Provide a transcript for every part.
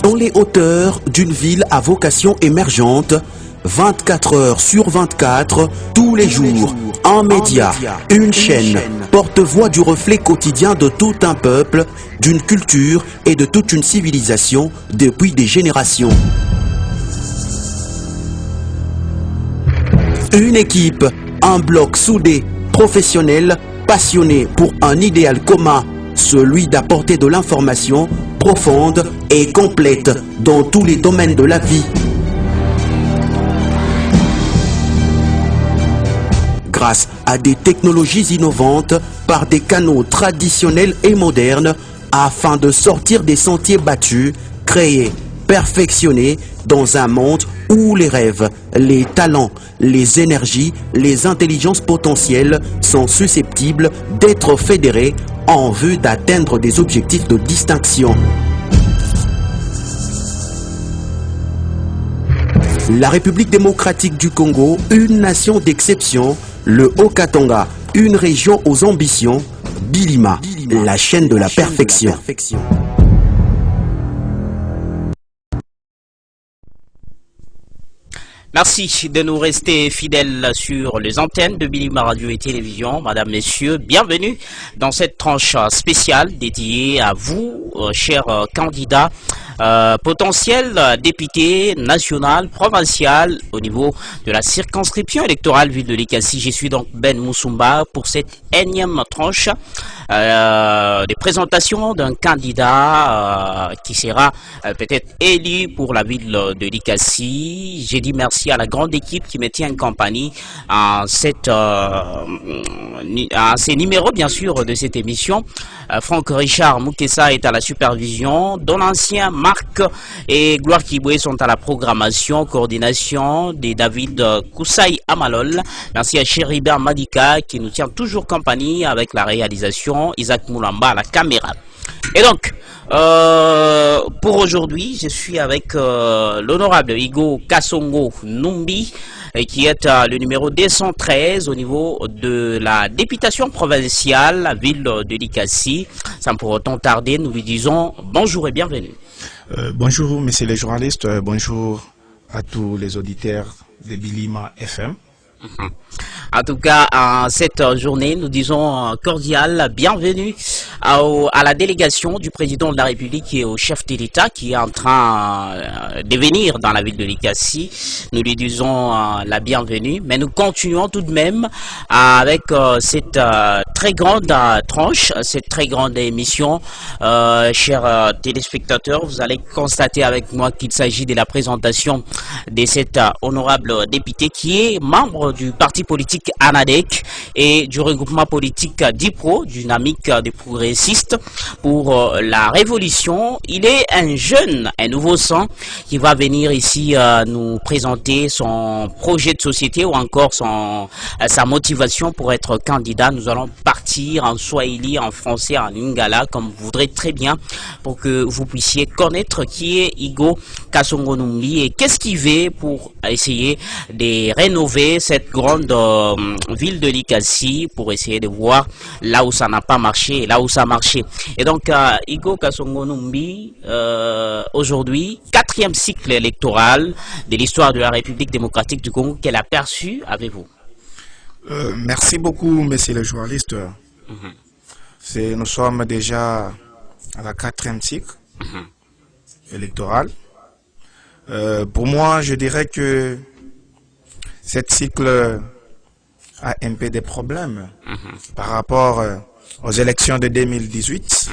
Dans les hauteurs d'une ville à vocation émergente, 24 heures sur 24, tous les jours, un média, une chaîne, porte-voix du reflet quotidien de tout un peuple, d'une culture et de toute une civilisation depuis des générations. Une équipe, un bloc soudé, professionnel, passionné pour un idéal commun, celui d'apporter de l'information profonde et complète dans tous les domaines de la vie. Grâce à des technologies innovantes, par des canaux traditionnels et modernes, afin de sortir des sentiers battus, créer, perfectionner dans un monde où les rêves, les talents, les énergies, les intelligences potentielles sont susceptibles d'être fédérés en vue d'atteindre des objectifs de distinction. La République démocratique du Congo, une nation d'exception, le Haut-Katanga, une région aux ambitions, Bilima, la chaîne de la perfection. Merci de nous rester fidèles sur les antennes de Bilima Radio et Télévision. Madame, Messieurs, bienvenue dans cette tranche spéciale dédiée à vous, chers candidats potentiels députés national, provincial au niveau de la circonscription électorale ville de Likasi. Je suis donc Ben Moussumba pour cette énième tranche des présentations d'un candidat qui sera peut-être élu pour la ville de Likasi. J'ai dit merci à la grande équipe qui me tient en compagnie à ces numéros bien sûr de cette émission. Franck Richard Moukessa est à la supervision, Don Ancien, Marc et Gloire Kiboué sont à la programmation, coordination des David Koussaï Amalol. Merci à Chériba Madika qui nous tient toujours compagnie avec la réalisation, Isaac Moulamba à la caméra. Et donc, pour aujourd'hui, je suis avec l'honorable Igo Kasongo Numbi, qui est le numéro 213 au niveau de la députation provinciale, la ville de Likasi. Sans pour autant tarder, nous lui disons bonjour et bienvenue. Bonjour, messieurs les journalistes, bonjour à tous les auditeurs de Bilima FM. En tout cas, en cette journée, nous disons cordial bienvenue à la délégation du président de la République et au chef de l'État qui est en train de venir dans la ville de Likasi. Nous lui disons la bienvenue, mais nous continuons tout de même avec cette très grande tranche, cette très grande émission. Chers téléspectateurs, vous allez constater avec moi qu'il s'agit de la présentation de cet honorable député qui est membre du parti politique ANADEC et du regroupement politique DIPRO, dynamique des progressistes pour la révolution. Il est un jeune, un nouveau sang qui va venir ici nous présenter son projet de société ou encore sa motivation pour être candidat. Nous allons partir en Swahili, en français, en lingala, comme vous voudrez très bien, pour que vous puissiez connaître qui est Igo Kasongo Numbi et qu'est-ce qu'il fait pour essayer de rénover cette grande ville de Likasi pour essayer de voir là où ça n'a pas marché et là où ça a marché. Et donc, Igo Kasongo Numbi, aujourd'hui, 4e cycle électoral de l'histoire de la République démocratique du Congo, quel aperçu avez-vous? Merci beaucoup, messieurs les journalistes. Nous sommes déjà à la 4e cycle électoral. Pour moi, je dirais que cette cycle a un peu des problèmes par rapport aux élections de 2018,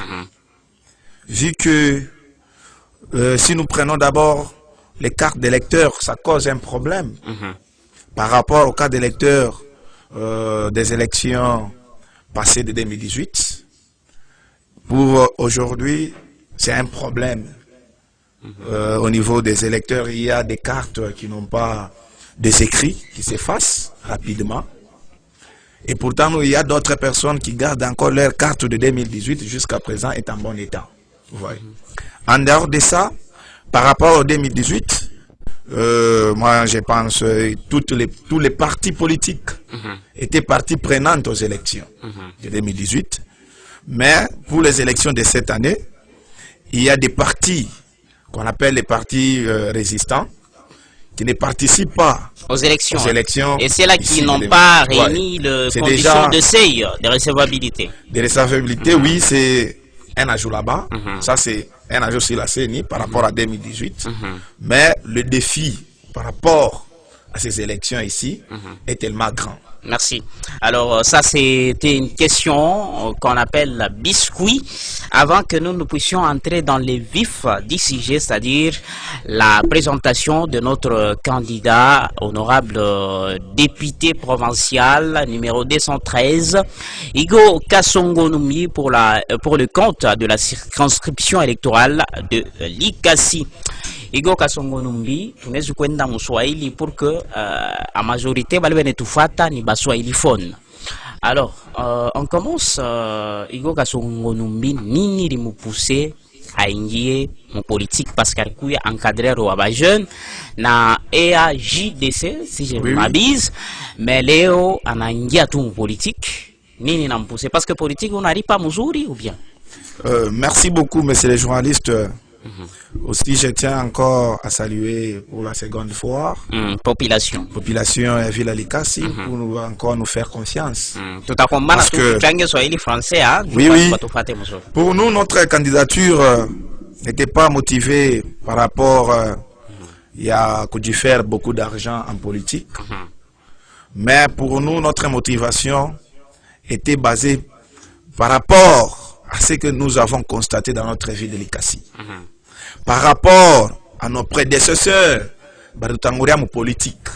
vu que si nous prenons d'abord les cartes d'électeurs, ça cause un problème par rapport aux cartes d'électeurs des élections passées de 2018. Pour aujourd'hui, c'est un problème. Au niveau des électeurs, il y a des cartes qui n'ont pas des écrits, qui s'effacent rapidement. Et pourtant, il y a d'autres personnes qui gardent encore leur carte de 2018 jusqu'à présent est en bon état. Vous voyez. En dehors de ça, par rapport au 2018, moi je pense tous les partis politiques étaient partie prenante aux élections de 2018. Mais pour les élections de cette année, il y a des partis qu'on appelle les partis résistants qui ne participent pas aux élections. Et c'est là qui n'ont pas réuni les conditions de seuil de recevabilité. De recevabilité, oui, c'est un ajout là-bas. Ça, c'est un ajout sur la CENI par rapport à 2018. Mais le défi par rapport à ces élections ici est tellement grand. Merci. Alors, ça, c'était une question qu'on appelle biscuit. Avant que nous puissions entrer dans les vifs du sujet, c'est-à-dire la présentation de notre candidat, honorable député provincial, numéro 213, Igo Kasongo-Numbi pour le compte de la circonscription électorale de Likasi. Igo Kasongo-Numbi, tunaweza kwenda Mswahili pour que a majorité balibene tufata ni Baswahili phone. Alors, on commence Igo Kasongo-Numbi nini limupuse aingie mu politique parce qu'alikuya encadreur wa ba jeune na EAJDC si je ne m'abuse, mais leo anaingia tu mu politique. Nini nampuse parce que politique unalipa mzuri ou bien? Merci beaucoup, monsieur le journaliste. Aussi, je tiens encore à saluer pour la seconde fois population et Ville Likasi pour encore nous faire confiance. Parce que français, hein, oui. Pour nous, notre candidature n'était pas motivée par rapport il y a que faire beaucoup d'argent en politique. Mais pour nous, notre motivation était basée par rapport à ce que nous avons constaté dans notre vie de Likasi. Par rapport à nos prédécesseurs, politique.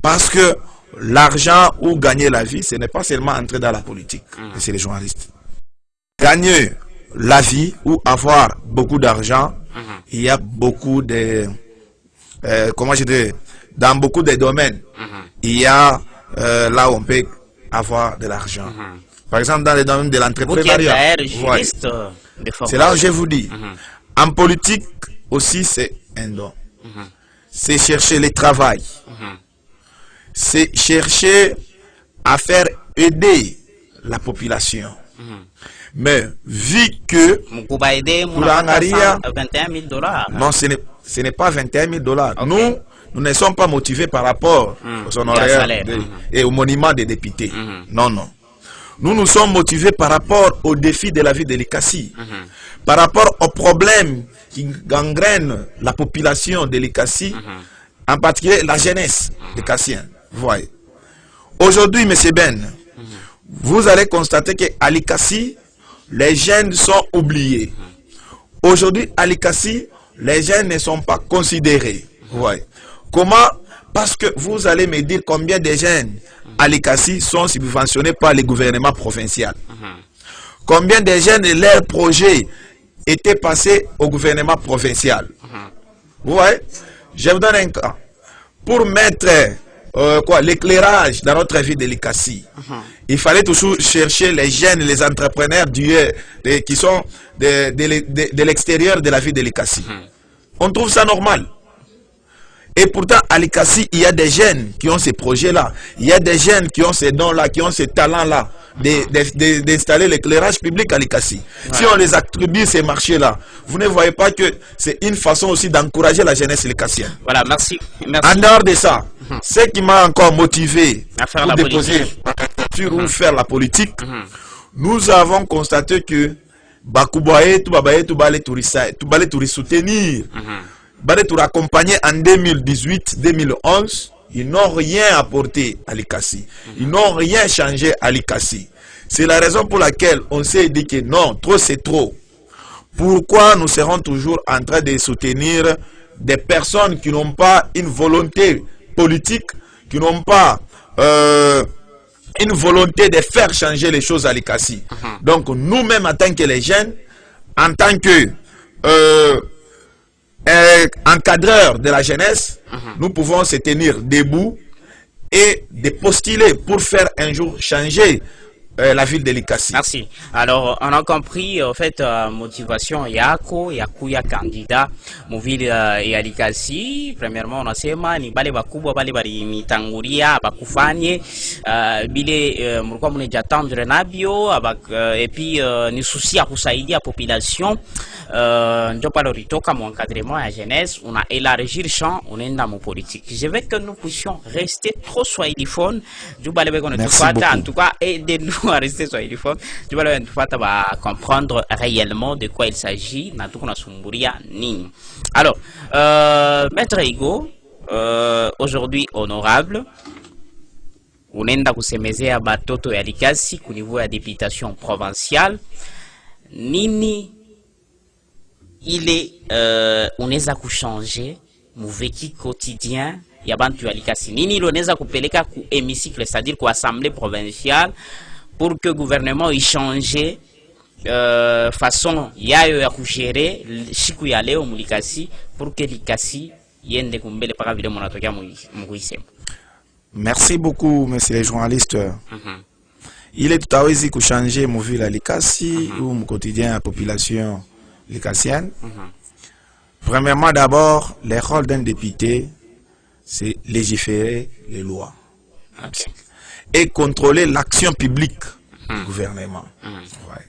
Parce que l'argent ou gagner la vie, ce n'est pas seulement entrer dans la politique, c'est les journalistes. Gagner la vie ou avoir beaucoup d'argent, il y a beaucoup de... comment je dis, dans beaucoup de domaines, il y a là où on peut avoir de l'argent. Par exemple, dans le domaine de l'entrepreneuriat. C'est là où je vous dis. En politique aussi, c'est un don. C'est chercher le travail. C'est chercher à faire aider la population. Mais vu que... Non, ce n'est pas 21 000 $. Okay. Nous ne sommes pas motivés par rapport aux honoraires et au monument des députés. Non, non. Nous sommes motivés par rapport aux défis de la vie de Likasi, par rapport aux problèmes qui gangrènent la population de Likasi, en particulier la jeunesse des Kassiens. Voyez. Aujourd'hui, M. Ben, vous allez constater qu'à Likasi, les jeunes sont oubliés. Aujourd'hui, à Likasi, les jeunes ne sont pas considérés. Voyez. Comment? Parce que vous allez me dire combien de jeunes à Likasi sont subventionnés par le gouvernement provincial. Combien de jeunes et leurs projets étaient passés au gouvernement provincial. Vous voyez? Je vous donne un cas. Pour mettre l'éclairage dans notre vie de Likasi, il fallait toujours chercher les jeunes, les entrepreneurs qui sont de l'extérieur de la vie de Likasi. On trouve ça normal. Et pourtant, à Likasi, il y a des jeunes qui ont ces projets-là. Il y a des jeunes qui ont ces dons-là, qui ont ces talents-là d'installer l'éclairage public à Likasi. Si on les attribue ces marchés-là, vous ne voyez pas que c'est une façon aussi d'encourager la jeunesse likassienne. Voilà, merci. En dehors de ça, ce qui m'a encore motivé à faire la déposer ou faire la politique, nous avons constaté que Bakubaye, tout les soutenir. Pour accompagner en 2018-2011, ils n'ont rien apporté à Likasi. Ils n'ont rien changé à Likasi. C'est la raison pour laquelle on s'est dit que non, trop c'est trop. Pourquoi nous serons toujours en train de soutenir des personnes qui n'ont pas une volonté politique, qui n'ont pas une volonté de faire changer les choses à Likasi. Donc nous-mêmes en tant que les jeunes, en tant que encadreur de la jeunesse, nous pouvons se tenir debout et de postuler pour faire un jour changer la ville de Likasi. Merci. Alors, on a compris, en fait, motivation yako, yakuya candidat, muvili ya Likasi. Premièrement, on a sema, ni bale bakubwa, bale bali mitanguria, bakufanye, bile, mulikuwa muneja tendre nabio, et puis, ni souci ya kusaidia population, njo palo ritoka mu encadrement ya jeunesse, on a élargi le champ, on est dans mon politique. Je veux que nous puissions rester trop swahiliphone, du bale beko ne tufata, en tout cas, aidez-nous à rester swahiliphone, du bale tufata va comprendre réellement de quoi il s'agit, na tukuna sumburia nini. Alors, Maître Igo, aujourd'hui honorable, unaenda kusemezea batoto ya Likasi ku niveau ya députation provinciale, nini ile unaweza kuchanger muveki quotidien ya bantu ya Likasi, nini ile unaweza kupeleka ku hémicycle, c'est-à-dire ku assemblée provinciale, pour que gouvernement y change façon yayo ya kugere siku ya leo mu Likasi, pour que Likasi yende kumbele paka vile munatokea muisema. Merci beaucoup, monsieur les journalistes. Il est tout à fait que changer mon ville à Likasi ou mon quotidien à la population likassienne. Premièrement, d'abord, le rôle d'un député, c'est légiférer les lois et contrôler l'action publique du gouvernement. Ouais.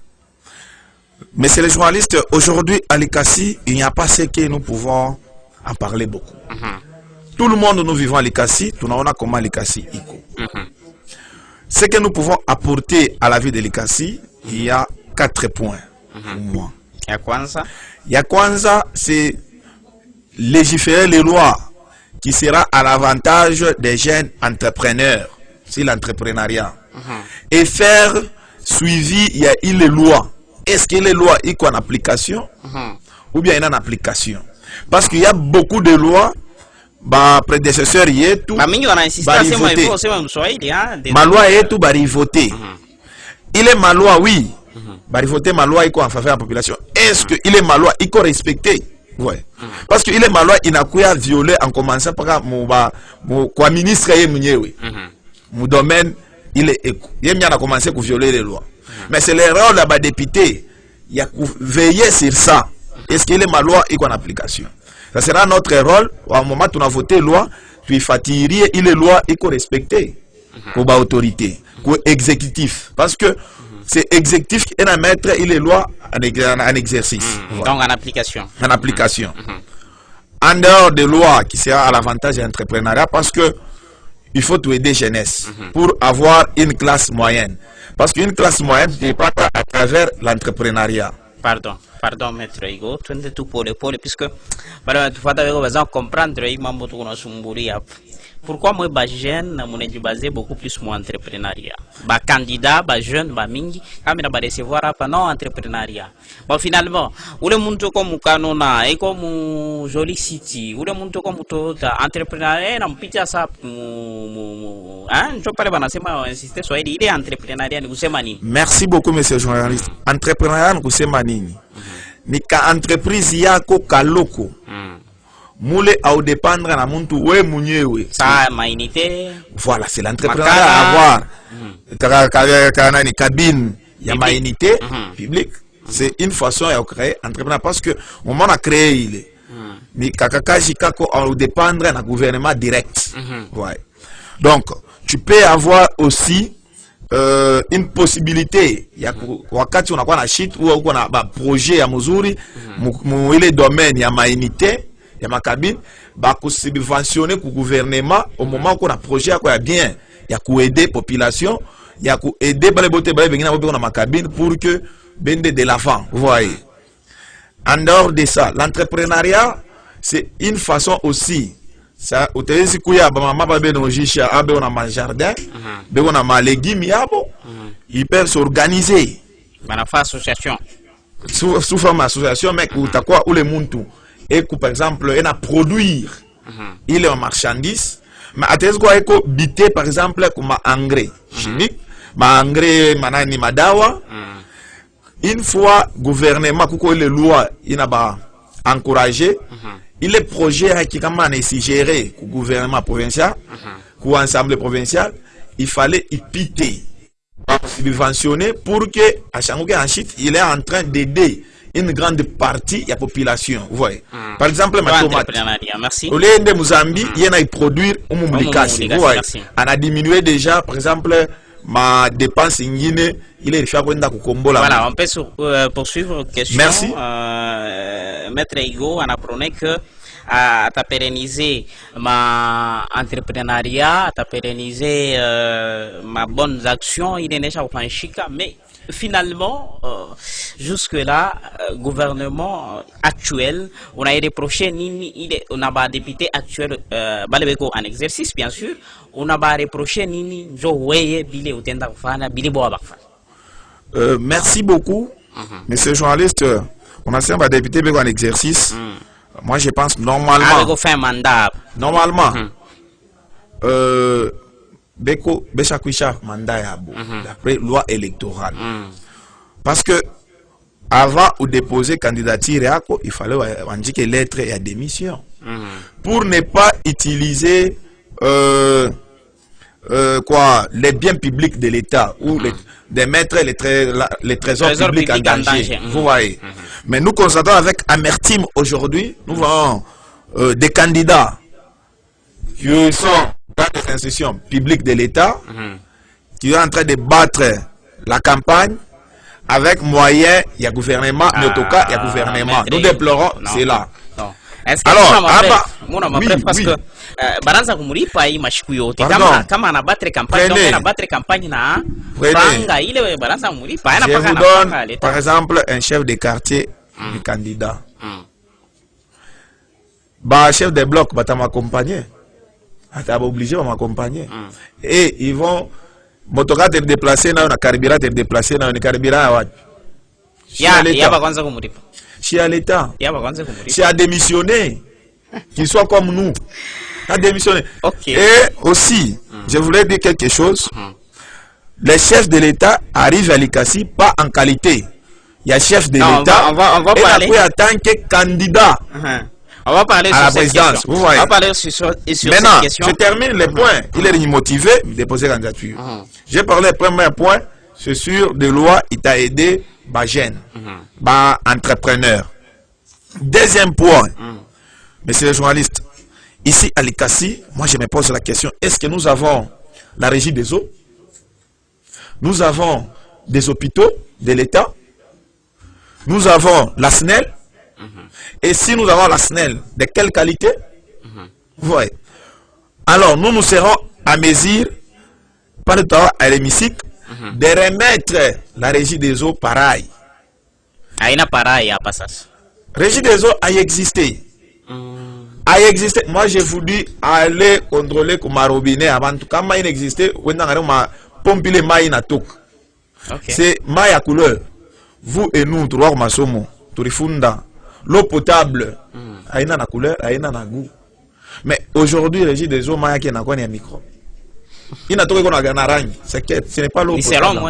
Monsieur les journalistes, aujourd'hui à Likasi, il n'y a pas ce que nous pouvons en parler beaucoup. Tout le monde, nous vivons à Likasi, tout le monde a comment Likasi iko. Ce que nous pouvons apporter à la vie de Likasi, il y a 4 points pour moi. Ya kwanza, c'est légiférer les lois qui sera à l'avantage des jeunes entrepreneurs, c'est l'entrepreneuriat. Et faire suivi, il y a les lois. Est-ce que les lois sont en application ou bien en application? Parce qu'il y a beaucoup de lois, prédécesseurs yetu maloi yetu bari voter. Il est maloi, oui. Bari voter maloi iko en faveur de la population. Est-ce que il est maloi iko respecté? Ouais. Parce que il est maloi inakuya violer en commençant par kwa ministre ye mwenyewe. Mu domaine il est éco. Yemia a commencé à violer les lois. Mais c'est l'erreur de la député, il y a veiller sur ça. Est-ce que les maloi iko en application? Ça sera notre rôle. Au moment où on a voté loi, tu fatigues et les lois sont respectées pour l'autorité, pour l'exécutif. Parce que c'est l'exécutif qui est à mettre les lois en exercice. Donc en application. En application. En dehors des lois qui sera à l'avantage de l'entrepreneuriat, parce que il faut tout aider jeunesse pour avoir une classe moyenne. Parce qu'une classe moyenne, c'est pas à travers l'entrepreneuriat. Pardon, Maître Igo, tu es tout pour puisque tu vas comprendre pourquoi moi ba jeune mon basé beaucoup plus mon entrepreneuriat. Ba candidat, ba jeune, ba mingi, kami na ba recevoir apa non entrepreneuriat. Bon finalement, ule muntu ko mukanona e ko mu Joli City, ule muntu ko mutota entrepreneuriat na mpita sa njo pale banasema insister sur ile entrepreneuriat ni kusema nini? Merci beaucoup monsieur le journaliste. Entrepreneuriat ni kusema nini? Ni ka entreprise yako kaloko. Moule au dépendre na muntu we mwenyewe. Ça mainité. Voilà, c'est l'entrepreneuriat à avoir. Ni cabine, il y a mainité public. C'est une façon de créer entrepreneur parce que au moment a créé il est. Ni kakakaji kako au dépendre na gouvernement direct. Ouais. Donc, tu peux avoir aussi une possibilité ya wakati unakuwa na shit ou uko na projet ya mzuri mu ile domaine ya mainité ya makabine ba ko subventionner ku gouvernement au moment qu'on a projet ya bien ya ku aider population ya ku aider bale bote bale bengina bobe na makabine pour que bende de l'avant, vous voyez. En dehors de ça, l'entrepreneuriat c'est une façon aussi ça utawezi kuya ba mama ba beno jisha abe on a ma jardin be on a ma légumes yabo ils peuvent s'organiser bana fa association sous forme association mais utakuwa ule muntu et par exemple il a produire il est en marchandise mais atawezi kwa eko bité par exemple comme engrais chimique ma engrais manani madawa une fois gouvernement kuko les lois il n'a pas encouragé il est projet qui comment est géré au gouvernement provincial ou assemblée provinciale, il fallait y piter, subventionner pour que à chaque fois ensuite il est en train d'aider une grande partie de la population. Vous voyez. Par exemple, ma tomate. Au lieu de Mozambique, il y en a produire un moulikasi. Vous voyez. On a diminué déjà, par exemple, ma dépense en Guinée, il est fait à Kombola. Voilà, on peut poursuivre question. Merci. Maître Igo, on apprenait que à pérenniser ma entrepreneuriat, à pérenniser ma bonnes actions, il est déjà au Chica, mais finalement, jusque-là, gouvernement actuel, on a reproché, on a pas député actuel, Balebeko en exercice, bien sûr, on a pas reproché, merci beaucoup, monsieur journaliste. On a un député en exercice. Moi, je pense normalement. Normalement. Beko Beshakuisha mandat yabo d'après loi électorale. Parce que avant de déposer candidature, il fallait indiquer lettre et démission pour ne pas utiliser les biens publics de l'État ou de mettre les trésors publics en danger. Vous voyez. Mais nous constatons avec amertume aujourd'hui, nous voyons des candidats qui sont dans les institutions publiques de l'État, qui est en train de battre la campagne avec moyens, il y a gouvernement, mais en tout cas, il y a gouvernement. Nous déplorons cela. Alors, parce que baranza kumuripa hii mashiku yote kama anabattre campagne donc anabattre campagne na franga ile baranza kumuripa je vous donne par exemple un chef de quartier du candidat bah chef de bloc va m'accompagner. Tu es obligé de m'accompagner. Et ils vont. Motoka te déplacer dans un carburant, te déplacer dans un carburant. Chez l'État. C'est à démissionner. Qu'ils soient comme nous. À démissionner. Okay. Et aussi, je voulais dire quelque chose. Les chefs de l'État arrivent à l'ICASI pas en qualité. Il y a chef de l'État. On va parler. En tant que candidat. On va parler à sur la présidence. On va parler sur maintenant, cette question. Je termine les points. Il est motivé de déposer candidature. J'ai parlé le premier point, c'est sur des lois qui t'a aidé, bah jeune, bah entrepreneur. Deuxième point, monsieur le journaliste, ici à l'ICASI, moi je me pose la question, est-ce que nous avons la régie des eaux? Nous avons des hôpitaux de l'État? Nous avons la SNEL? Et si nous avons la SNEL, de quelle qualité? Vous voyez. Alors, nous serons à mesure, par le temps à l'hémicycle, de remettre la régie des eaux pareil. Aïna pareil à passage. Régie des eaux a existé. A existé. Moi, je vous dis, allez contrôler comme un robinet avant tout. Quand il existait, on a pompé les mailles na tok. C'est maille à couleur. Vous et nous, trois masomo, turifunda. L'eau potable, aïna na couleur, aïna na goût. Mais aujourd'hui, régie des eaux, maya qui n'a pas de micro. Il n'a pas de ce n'est pas l'eau potable.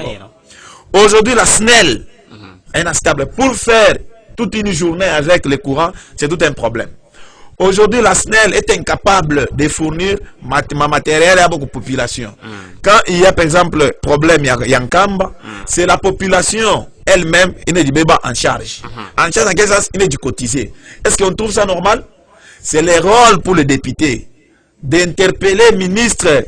Aujourd'hui, la SNEL est instable. Pour faire toute une journée avec le courant, c'est tout un problème. Aujourd'hui, la SNEL est incapable de fournir ma matériel à beaucoup de population. Quand il y a, par exemple, problème Yankamba, c'est la population elle-même, il est du béba en charge. En charge, dans quel sens il est du cotisé. Est-ce qu'on trouve ça normal? C'est le rôle pour les députés d'interpeller le ministre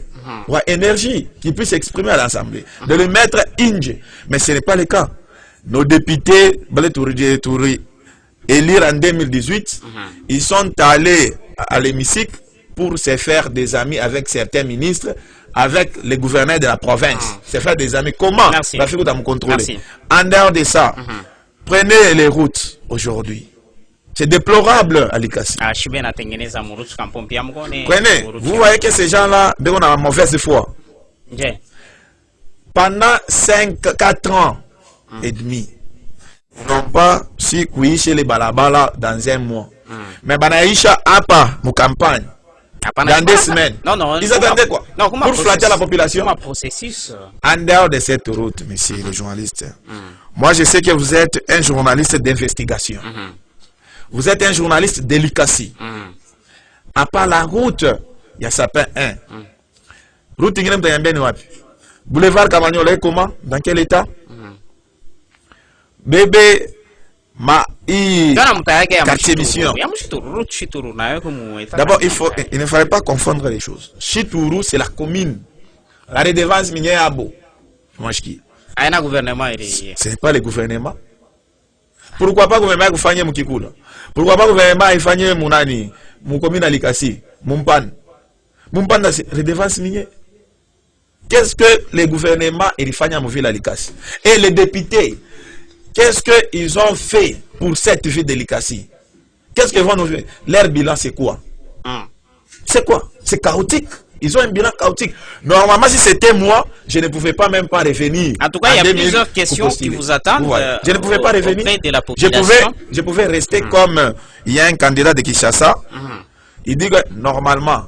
ou énergie qui puisse s'exprimer à l'Assemblée, de le mettre inge. Mais ce n'est pas le cas. Nos députés, élire en 2018, ils sont allés à l'hémicycle pour se faire des amis avec certains ministres, avec les gouverneurs de la province. Se faire des amis. Comment? Merci. La figure me contrôler. En dehors de ça, prenez les routes aujourd'hui. C'est déplorable à l'ICASI. Prenez, vous voyez que ces gens-là, on a mauvaise foi. Pendant 4 ans et demi, ils n'ont pas si chez les balabala dans un mois. Mais Banaïcha a pas mon campagne. Dans 2 semaines. Non, ils attendaient quoi? Pour flatter la population. En dehors de cette route, monsieur le journaliste, moi je sais que vous êtes un journaliste d'investigation. Vous êtes un journaliste de l'ICASI. À part la route, il y a Sapin 1. Route ingine mtayambia ni wapi? Boulevard Kamanyola est comment? Dans quel état? Bébé ma quartier mission. D'abord, il ne fallait pas confondre les choses. Chitourou, c'est la commune. La redevance minière à Bo. Ce n'est pas le gouvernement. Pourquoi pas le gouvernement fasse Mukikula? Pourquoi pas le gouvernement fasse Mounani, mon commune à Likasi, Mumpan? Mumpan, c'est redevance minière. Qu'est-ce que le gouvernement il fait à Mouville à Likasi? Et les députés, qu'est-ce qu'ils ont fait pour cette ville de Likasi? Qu'est-ce qu'ils vont nous faire? Leur bilan, c'est quoi? C'est quoi? C'est chaotique. Ils ont un bilan chaotique. Normalement, si c'était moi, je ne pouvais pas même pas revenir. En tout cas, il y a plusieurs questions qui vous attendent. Je ne pouvais pas revenir. De la population. Je pouvais rester comme il y a un candidat de Kinshasa. Il dit que normalement,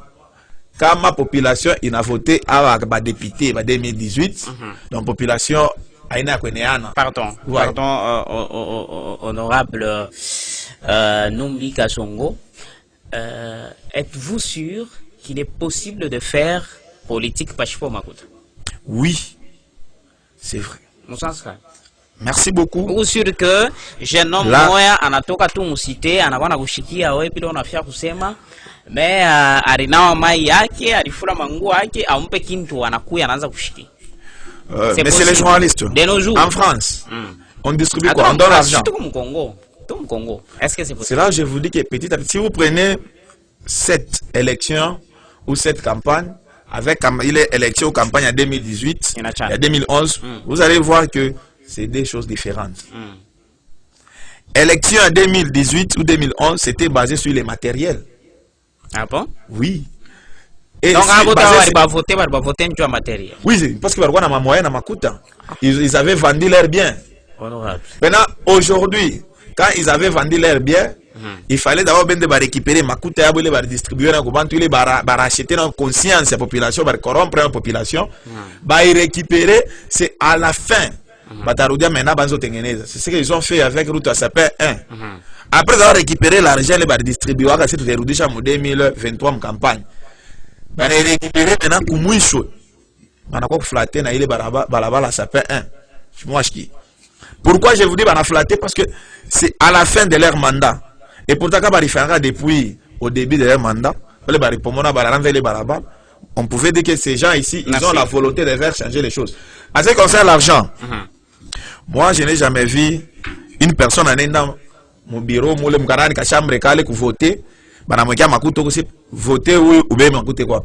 quand ma population il a voté à la député en 2018, donc population Pardon, honorable Numbi Kasongo, êtes-vous sûr qu'il est possible de faire politique Pachipo Makuta? Oui, c'est vrai. Merci beaucoup. Vous sûr que jeune homme moya anatoka tu musite anakuwa kushikia wewe pile unafia kusema mais alinawa mai yake alifura manguo yake ampe kintu anakuya anaanza kushikia. Mais c'est les journalistes. En France, on distribue quoi? On donne l'argent. Est-ce que c'est possible? C'est là que je vous dis que petit à petit, si vous prenez cette élection ou cette campagne, avec il est élection ou campagne en 2018, en 2011, vous allez voir que c'est des choses différentes. Élection en 2018 ou 2011, c'était basé sur les matériels. Ah bon? Oui. Et donc, voter matériel. Oui, parce que ils avaient vendu leurs biens. Honorable. Maintenant, aujourd'hui, quand ils avaient vendu leurs biens, il fallait d'abord récupérer Makuta, distribuer, racheter dans conscience la population, corrompre la population, récupérer, c'est à la fin. C'est ce qu'ils ont fait avec Route à Sapin 1. Après avoir récupéré l'argent, ils distribuer en 2023 en campagne. Ils ont récupéré maintenant Koumouicho. Ils ont flatté dans les balabala Sapin 1. Pourquoi je vous dis qu'ils ont flatté? Parce que c'est à la fin de leur mandat. Et pourtant, quand ils ont depuis au début de leur mandat, on pouvait dire que ces gens ici, ils ont la volonté de faire changer les choses. En ce qui concerne l'argent, moi, je n'ai jamais vu une personne en dans mon bureau, mon chambre, qui voter, voter ou bien quoi.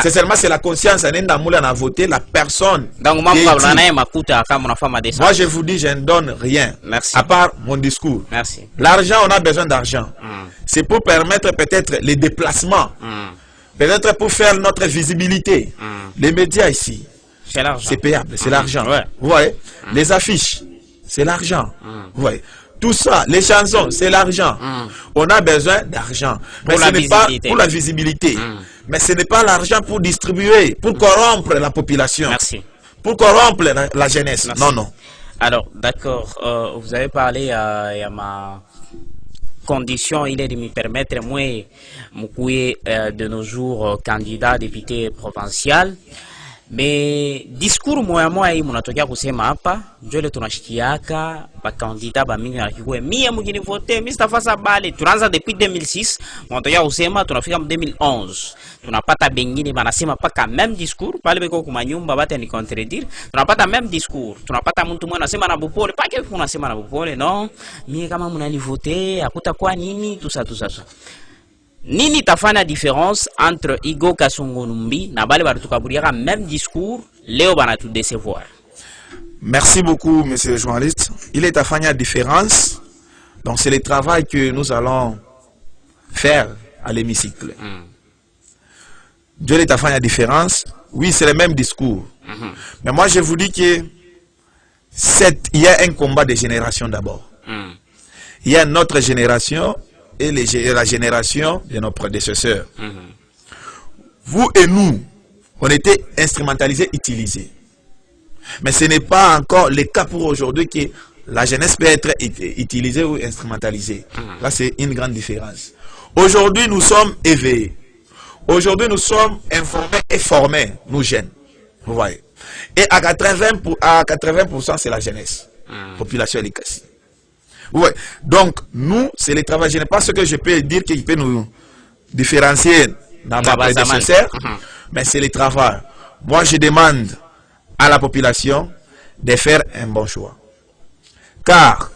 C'est seulement la conscience en voter la personne. Donc, moi, je vous dis, je ne donne rien. Merci. À part mon discours. Merci. L'argent, on a besoin d'argent. C'est pour permettre peut-être les déplacements. Peut-être pour faire notre visibilité. Les médias ici, c'est payable, c'est l'argent. Vous voyez, les affiches, c'est l'argent. Vous voyez, tout ça, les chansons, c'est l'argent. On a besoin d'argent. Mais ce n'est pas pour la visibilité. Mais ce n'est pas l'argent pour distribuer, pour corrompre la population. Merci. Pour corrompre la jeunesse. Merci. Non, non. Alors, d'accord, vous avez parlé à ma condition, il est de me permettre, moi, de nos jours, candidat député provincial. Mais discours moi hii mnatokea kusema hapa njole tunashikiaka ba kandida ba mingi akikuwe mie mjini vote mimi sitafasa bale tunaanza depuis 2006 mnatokea kusema tunafika 2011 tunapata bengine banasema paka même discours pale beko kuma nyumba bata ni contredire tunapata même discours tunapata mtu mmoja anasema na bupole pake unasema na bupole non mie kama mnanivote akuta kwa nini tout ça Nini tafanya différence entre Igo Kasongo Numbi na bale batukaburiaka même discours leo bana tout décevoir. Merci beaucoup monsieur le journaliste. Il est à faire la différence. Donc c'est le travail que nous allons faire à l'hémicycle. Dieu est à faire la différence. Oui, c'est le même discours. Mais moi je vous dis que il y a un combat de génération d'abord. Il y a notre génération et la génération de nos prédécesseurs. Vous et nous, on était instrumentalisés, utilisés. Mais ce n'est pas encore le cas pour aujourd'hui que la jeunesse peut être utilisée ou instrumentalisée. Là, c'est une grande différence. Aujourd'hui, nous sommes éveillés. Aujourd'hui, nous sommes informés et formés, nous jeunes. Vous voyez. Et à 80%, c'est la jeunesse. Population Likasi. Vous voyez. Donc, nous, c'est le travail. Je n'ai pas ce que je peux dire qui peut nous différencier dans ma prédécesseur, mais c'est le travail. Moi, je demande à la population de faire un bon choix. Car,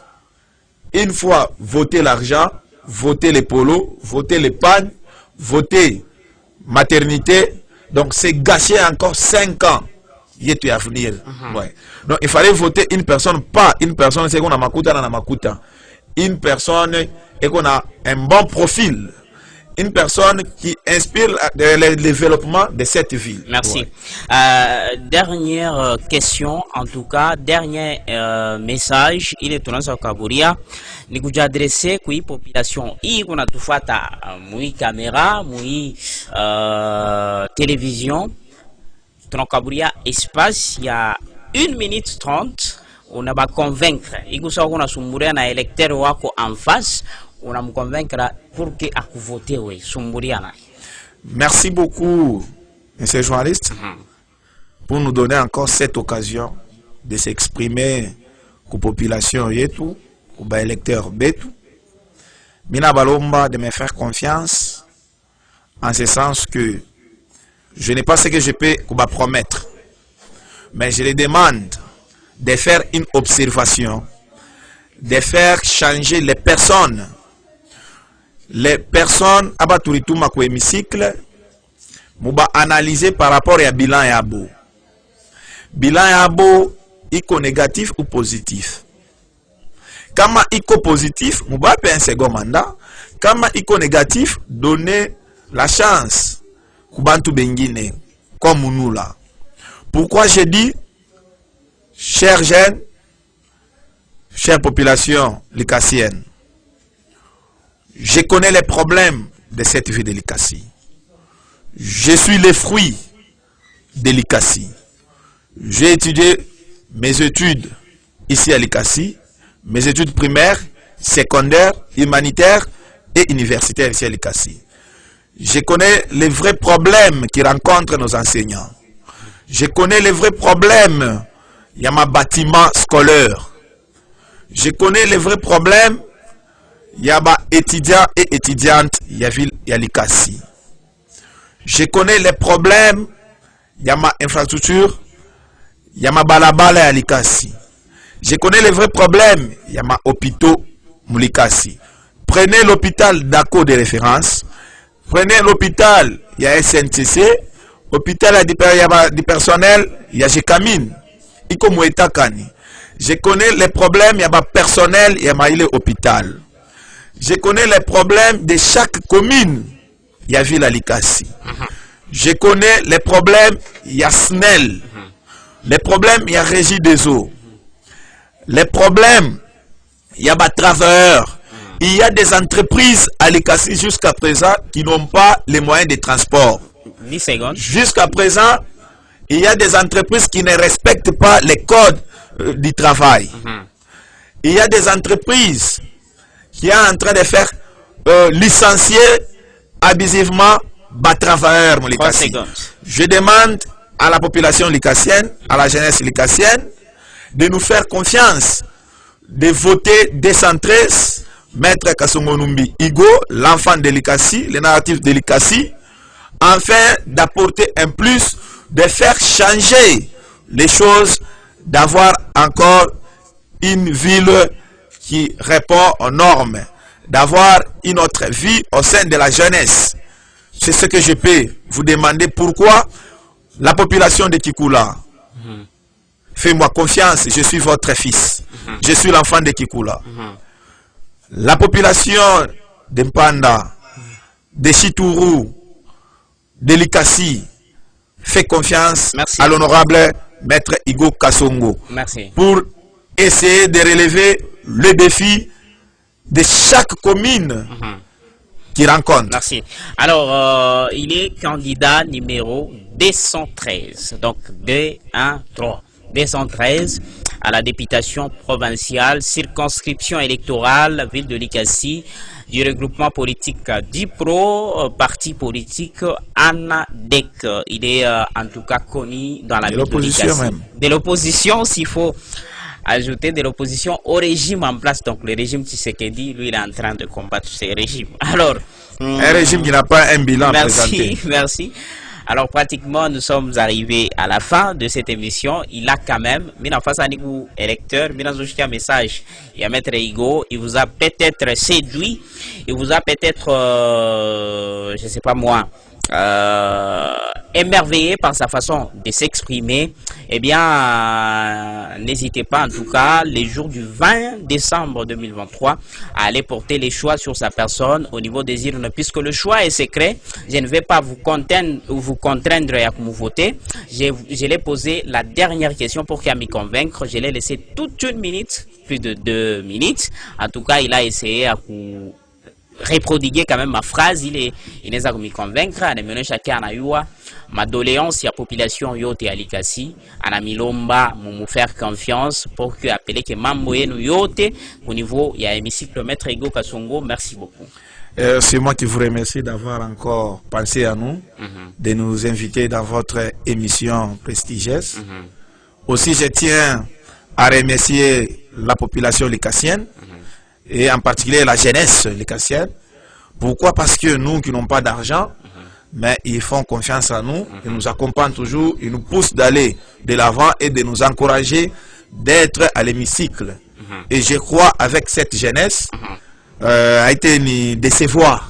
une fois voté l'argent, voter les polos, voter l'épargne, voter maternité, donc c'est gâcher encore 5 ans. Il est à venir. Ouais. Donc il fallait voter une personne, pas une personne, c'est qu'on a makuta, na makuta. Une personne et qu'on a un bon profil. Une personne qui inspire le développement de cette ville. Merci. Ouais. Dernière question, en tout cas, dernier message, il est tourné sur Kaburia. Ni kuja adressé kwa population hii kuna tufata mui caméra, mui télévision. Tunakaburia espace, il y a 1 minute 30. On va convaincre. Ikusa kuna sumburia na électeur wako en face. On va me convaincre pour que à voter oui Sumburiana. Merci beaucoup, monsieur le journaliste, pour nous donner encore cette occasion de s'exprimer aux populations et tout, aux électeurs betu. Mina balomba de me faire confiance en ce sens que je n'ai pas ce que je peux promettre, mais je les demande de faire une observation, de faire changer les personnes. Les personnes abaturituma ko hémicycle muba analyser par rapport à bilan yabo. Bilan yabo iko négatif ou positif. Kama iko positif muba pe un second mandat. Kama iko négatif donner la chance kubantu bengine comme nous là. Pourquoi je dis chers jeunes, chère population likassienne, je connais les problèmes de cette ville de Likasi. Je suis le fruit de Likasi. J'ai étudié mes études ici à Likasi, mes études primaires, secondaires, humanitaires et universitaires ici à Likasi. Je connais les vrais problèmes qui rencontrent nos enseignants. Je connais les vrais problèmes. Il y a ma bâtiment scolaire. Je connais les vrais problèmes. Il y a des étudiants et étudiantes, il y a Likasi. Je connais les problèmes, il y a ma infrastructure, il y a ma balabala à Likasi. Je connais les vrais problèmes, il y a ma hôpitaux Moulikasi. Prenez l'hôpital d'Ako de référence, prenez l'hôpital, il y a SNCC, hôpital il y a du personnel, il y a Jekamine, Iko Mouetakani. Je connais les problèmes, il y a ma personnel, il y a ma hôpital. Je connais les problèmes de chaque commune. Il y a Ville à Likasi. Je connais les problèmes, il y a SNEL. Les problèmes, il y a Régie des eaux. Les problèmes, il y a des travailleurs. Il y a des entreprises à Likasi jusqu'à présent qui n'ont pas les moyens de transport. 10 secondes. Jusqu'à présent, il y a des entreprises qui ne respectent pas les codes du travail. Il y a des entreprises qui est en train de faire licencier abusivement des travailleurs. Je demande à la population likassienne, à la jeunesse likassienne, de nous faire confiance, de voter décentré, Maître Kasongo Numbi Igo, l'enfant de Likasi, le narratif de Likasi, afin d'apporter un plus, de faire changer les choses, d'avoir encore une ville qui répond aux normes, d'avoir une autre vie au sein de la jeunesse. C'est ce que je peux vous demander. Pourquoi la population de Kikula, faites-moi confiance, je suis votre fils. Je suis l'enfant de Kikula. La population de Mpanda, de Chitourou, de Likasi, fait confiance à l'honorable Maître Igo Kasongo. Merci. Pour essayer de relever le défi de chaque commune qui rencontre. Merci. Alors, il est candidat numéro 213. Donc, 2, 1, 3. 213 à la députation provinciale, circonscription électorale, ville de Likasi, du regroupement politique DIPRO, parti politique ANADEC. Il est en tout cas connu dans la ville de Likasi. De l'opposition, s'il faut ajouter de l'opposition au régime en place. Donc le régime Tshisekedi, lui, il est en train de combattre ce régime. Alors, un régime qui n'a pas un bilan présenté. Merci. Alors pratiquement nous sommes arrivés à la fin de cette émission. Il a quand même, en face à nous électeur, ajouté un message. Il y a Maître Igo, il vous a peut-être séduit, il vous a peut-être, je sais pas moi, émerveillé par sa façon de s'exprimer. Eh bien, n'hésitez pas en tout cas, les jours du 20 décembre 2023, à aller porter les choix sur sa personne au niveau des urnes, puisque le choix est secret. Je ne vais pas vous contraindre à vous voter. Je l'ai posé la dernière question pour qu'à m'y convaincre. Je l'ai laissé toute une minute, plus de 2 minutes. En tout cas, il a essayé à vous reprodiguer quand même ma phrase. Il est à me convaincre. Chacun a eu ma doléance à la population yote à Likasi, à la milomba, me faire confiance pour que appeler que mamboye nous yote au niveau il y a hémicycle Maître Igo Kasongo. Merci beaucoup. C'est moi qui vous remercie d'avoir encore pensé à nous, de nous inviter dans votre émission prestigieuse. Aussi, je tiens à remercier la population likassienne et en particulier la jeunesse likassienne. Pourquoi? Parce que nous qui n'avons pas d'argent, mais ils font confiance à nous, ils nous accompagnent toujours, ils nous poussent d'aller de l'avant et de nous encourager d'être à l'hémicycle. Et je crois avec cette jeunesse, a été une décevoir,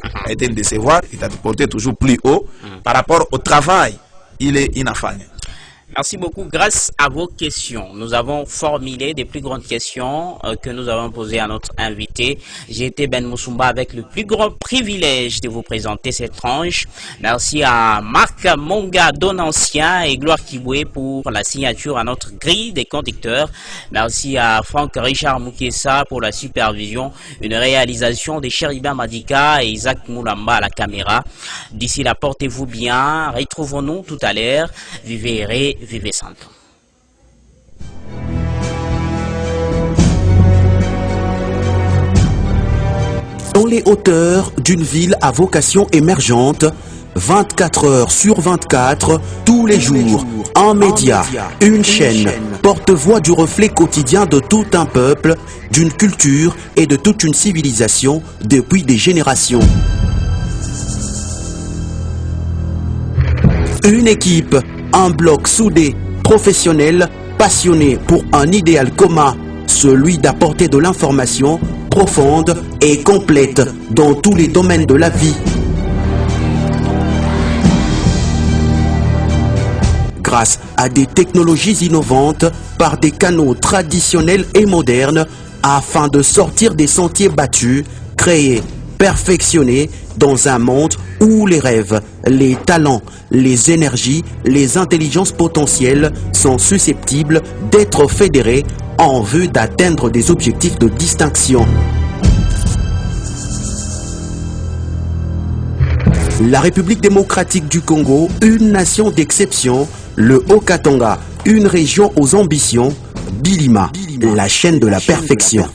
il a porté toujours plus haut par rapport au travail, il est inaffable. Merci beaucoup. Grâce à vos questions, nous avons formulé des plus grandes questions que nous avons posées à notre invité. J'ai été Ben Moussumba avec le plus grand privilège de vous présenter cette tranche. Merci à Marc Monga Donancien et Gloire Kiboué pour la signature à notre grille des conducteurs. Merci à Franck Richard Moukessa pour la supervision. Une réalisation de Cheriba Madika et Isaac Moulamba à la caméra. D'ici là, portez-vous bien. Retrouvons-nous tout à l'heure. Vivez Vivez Santo. Dans les hauteurs d'une ville à vocation émergente, 24 heures sur 24, tous les jours, un média, une chaîne, porte-voix du reflet quotidien de tout un peuple, d'une culture et de toute une civilisation depuis des générations. Une équipe, un bloc soudé, professionnel, passionné pour un idéal commun, celui d'apporter de l'information profonde et complète dans tous les domaines de la vie. Grâce à des technologies innovantes par des canaux traditionnels et modernes, afin de sortir des sentiers battus, créer, perfectionner dans un monde où les rêves, les talents, les énergies, les intelligences potentielles sont susceptibles d'être fédérés en vue d'atteindre des objectifs de distinction. La République démocratique du Congo, une nation d'exception, le Haut-Katanga, une région aux ambitions, Bilima, la chaîne de la perfection.